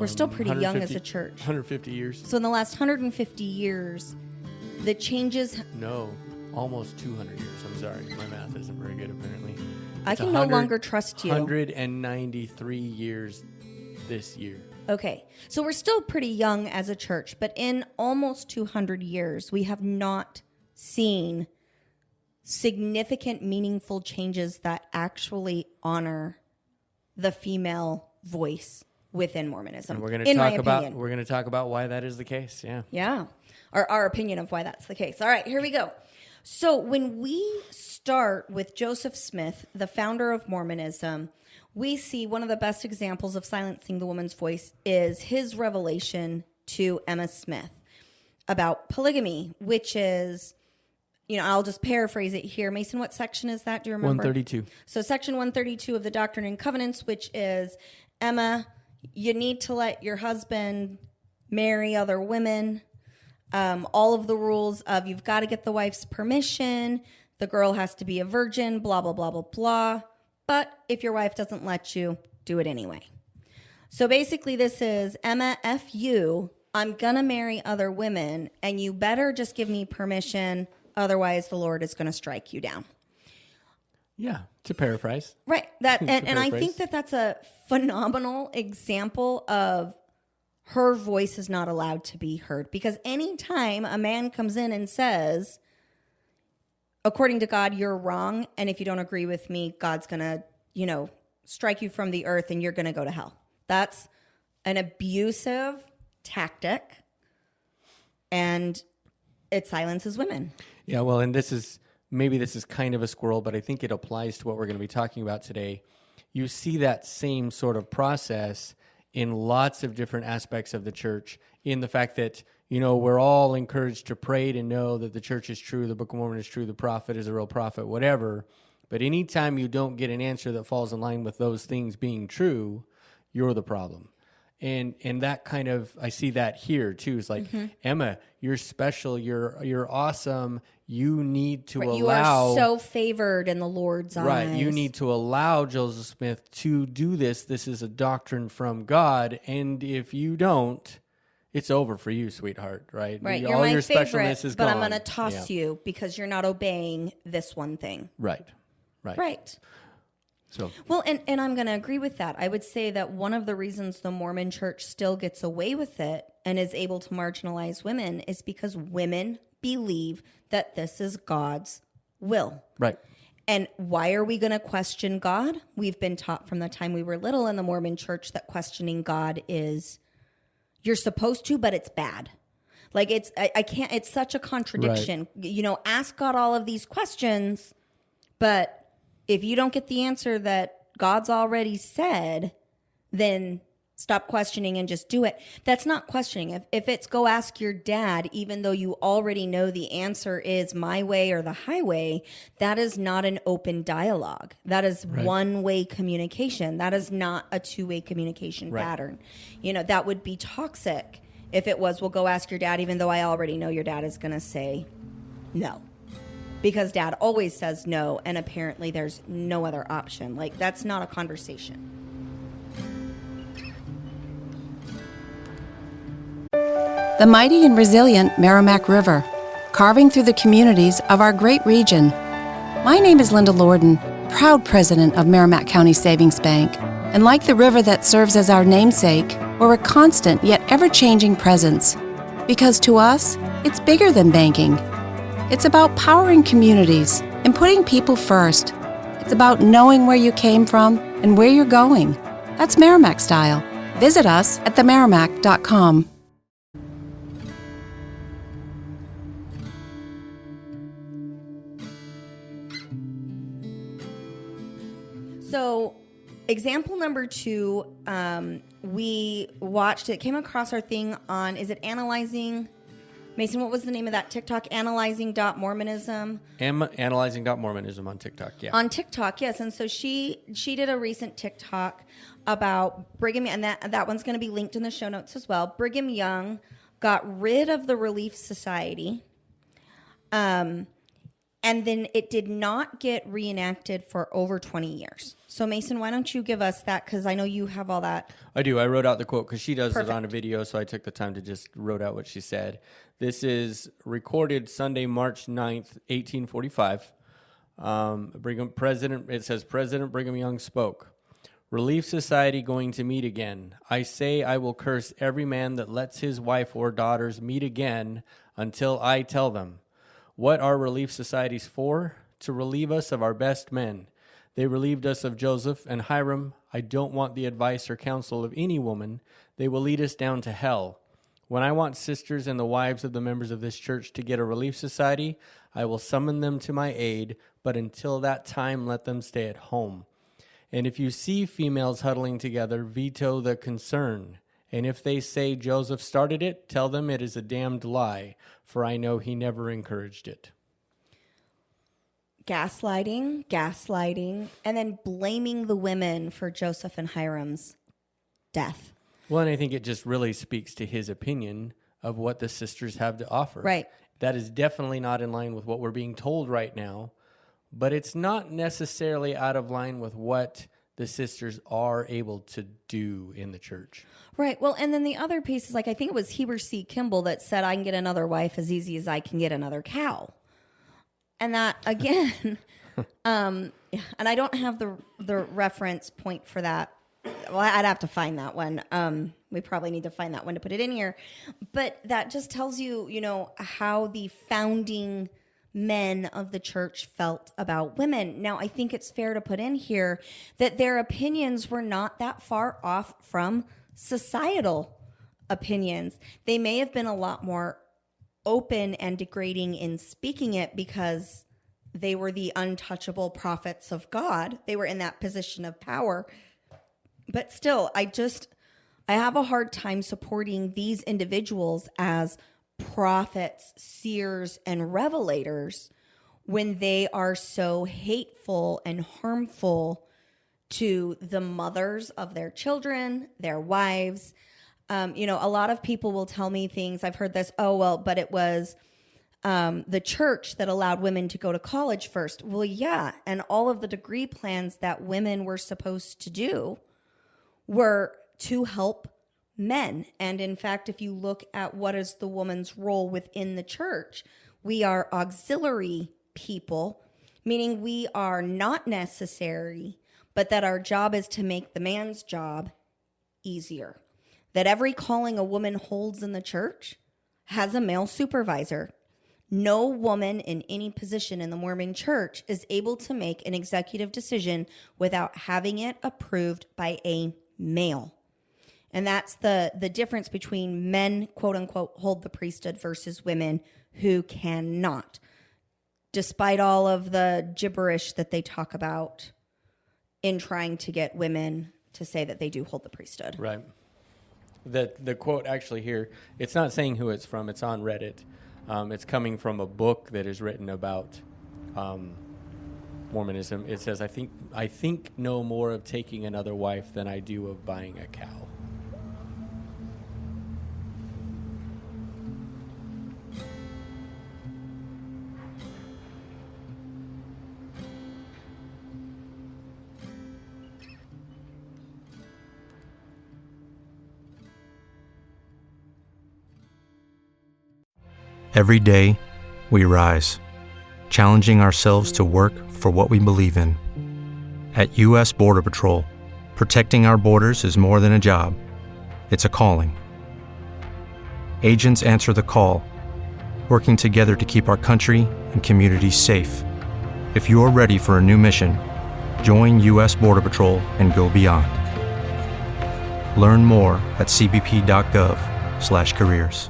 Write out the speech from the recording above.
We're still pretty young as a church. 150 years. So in the last 150 years, the changes... No, almost 200 years. I'm sorry. My math isn't very good, apparently. I can no longer trust you. 193 years this year. Okay. So we're still pretty young as a church, but in almost 200 years, we have not seen significant, meaningful changes that actually honor the female voice within Mormonism. And we're going to talk about why that is the case. Yeah. Yeah. Our opinion of why that's the case. All right, here we go. So when we start with Joseph Smith, the founder of Mormonism, we see one of the best examples of silencing the woman's voice is his revelation to Emma Smith about polygamy, which is, I'll just paraphrase it here. Mason, what section is that? Do you remember? 132. So section 132 of the Doctrine and Covenants, which is, Emma, you need to let your husband marry other women. All of the rules of you've got to get the wife's permission. The girl has to be a virgin, blah, blah, blah, blah, blah. But if your wife doesn't let you, do it anyway. So basically this is, Emma, F you, I'm going to marry other women, and you better just give me permission. Otherwise, the Lord is going to strike you down. Yeah, to paraphrase. Right. And I think that's a phenomenal example of her voice is not allowed to be heard. Because anytime a man comes in and says, according to God, you're wrong, and if you don't agree with me, God's going to, strike you from the earth and you're going to go to hell. That's an abusive tactic, and it silences women. Yeah, well, and this is kind of a squirrel, but I think it applies to what we're going to be talking about today. You see that same sort of process in lots of different aspects of the church, in the fact that, we're all encouraged to pray to know that the church is true, the Book of Mormon is true, the prophet is a real prophet, whatever. But anytime you don't get an answer that falls in line with those things being true, you're the problem. And that kind of, I see that here too. It's like, Emma, you're special, you're awesome. You need to allow... You are so favored in the Lord's eyes. Right, you need to allow Joseph Smith to do this. This is a doctrine from God. And if you don't, it's over for you, sweetheart, right? Right, you're all my your favorite, specialness is but gone. I'm going to toss you because you're not obeying this one thing. Right. So, well, and I'm going to agree with that. I would say that one of the reasons the Mormon church still gets away with it and is able to marginalize women is because women believe that this is God's will. Right. And why are we going to question God? We've been taught from the time we were little in the Mormon church that questioning God is, you're supposed to, but it's bad. Like it's such a contradiction. Right. Ask God all of these questions, but if you don't get the answer that God's already said, then stop questioning and just do it. That's not questioning. If it's go ask your dad, even though you already know the answer is my way or the highway, that is not an open dialogue. That is one-way communication. That is not a two-way communication pattern. That would be toxic if it was, well, go ask your dad, even though I already know your dad is going to say no. Because dad always says no, and apparently there's no other option. Like, that's not a conversation. The mighty and resilient Merrimack River, carving through the communities of our great region. My name is Linda Lorden, proud president of Merrimack County Savings Bank. And like the river that serves as our namesake, we're a constant yet ever-changing presence. Because to us, it's bigger than banking. It's about powering communities and putting people first. It's about knowing where you came from and where you're going. That's Merrimack style. Visit us at themerrimack.com. So, example number 2, we watched, it came across our thing on, is it Analyzing? Mason, what was the name of that TikTok? Analyzing.Mormonism. Analyzing.Mormonism on TikTok, yeah. On TikTok, yes. And so she did a recent TikTok about Brigham, and that one's going to be linked in the show notes as well. Brigham Young got rid of the Relief Society. And then it did not get reenacted for over 20 years. So Mason, why don't you give us that? Because I know you have all that. I do. I wrote out the quote because she does Perfect. it on a video, so I took the time to just wrote out what she said. This is recorded Sunday, March 9th, 1845. It says, President Brigham Young spoke. Relief Society going to meet again. I say I will curse every man that lets his wife or daughters meet again until I tell them. What are relief societies for? To relieve us of our best men. They relieved us of Joseph and Hiram. I don't want the advice or counsel of any woman. They will lead us down to hell. When I want sisters and the wives of the members of this church to get a relief society, I will summon them to my aid, but until that time, let them stay at home. And if you see females huddling together, veto the concern. And if they say Joseph started it, tell them it is a damned lie, for I know he never encouraged it. Gaslighting, and then blaming the women for Joseph and Hiram's death. Well, and I think it just really speaks to his opinion of what the sisters have to offer. Right. That is definitely not in line with what we're being told right now, but it's not necessarily out of line with what the sisters are able to do in the church. Right. Well, and then the other piece is I think it was Heber C. Kimball that said, I can get another wife as easy as I can get another cow. And that, again, and I don't have the reference point for that. Well, I'd have to find that one. We probably need to find that one to put it in here. But that just tells you, how the founding men of the church felt about women. Now, I think it's fair to put in here that their opinions were not that far off from societal opinions. They may have been a lot more open and degrading in speaking it because they were the untouchable prophets of God. They were in that position of power. But still, I have a hard time supporting these individuals as prophets, seers, and revelators when they are so hateful and harmful to the mothers of their children, their wives. A lot of people will tell me things. I've heard this, but it was the church that allowed women to go to college first. Well, yeah, and all of the degree plans that women were supposed to do were to help men. And in fact, if you look at what is the woman's role within the church, we are auxiliary people, meaning we are not necessary, but that our job is to make the man's job easier. That every calling a woman holds in the church has a male supervisor. No woman in any position in the Mormon church is able to make an executive decision without having it approved by a male. And that's the difference between men, quote unquote, hold the priesthood versus women who cannot, despite all of the gibberish that they talk about in trying to get women to say that they do hold the priesthood. Right. The quote actually here, it's not saying who it's from. It's on Reddit. It's coming from a book that is written about Mormonism. It says, I think no more of taking another wife than I do of buying a cow. Every day, we rise, challenging ourselves to work for what we believe in. At U.S. Border Patrol, protecting our borders is more than a job, it's a calling. Agents answer the call, working together to keep our country and communities safe. If you're ready for a new mission, join U.S. Border Patrol and go beyond. Learn more at cbp.gov/careers.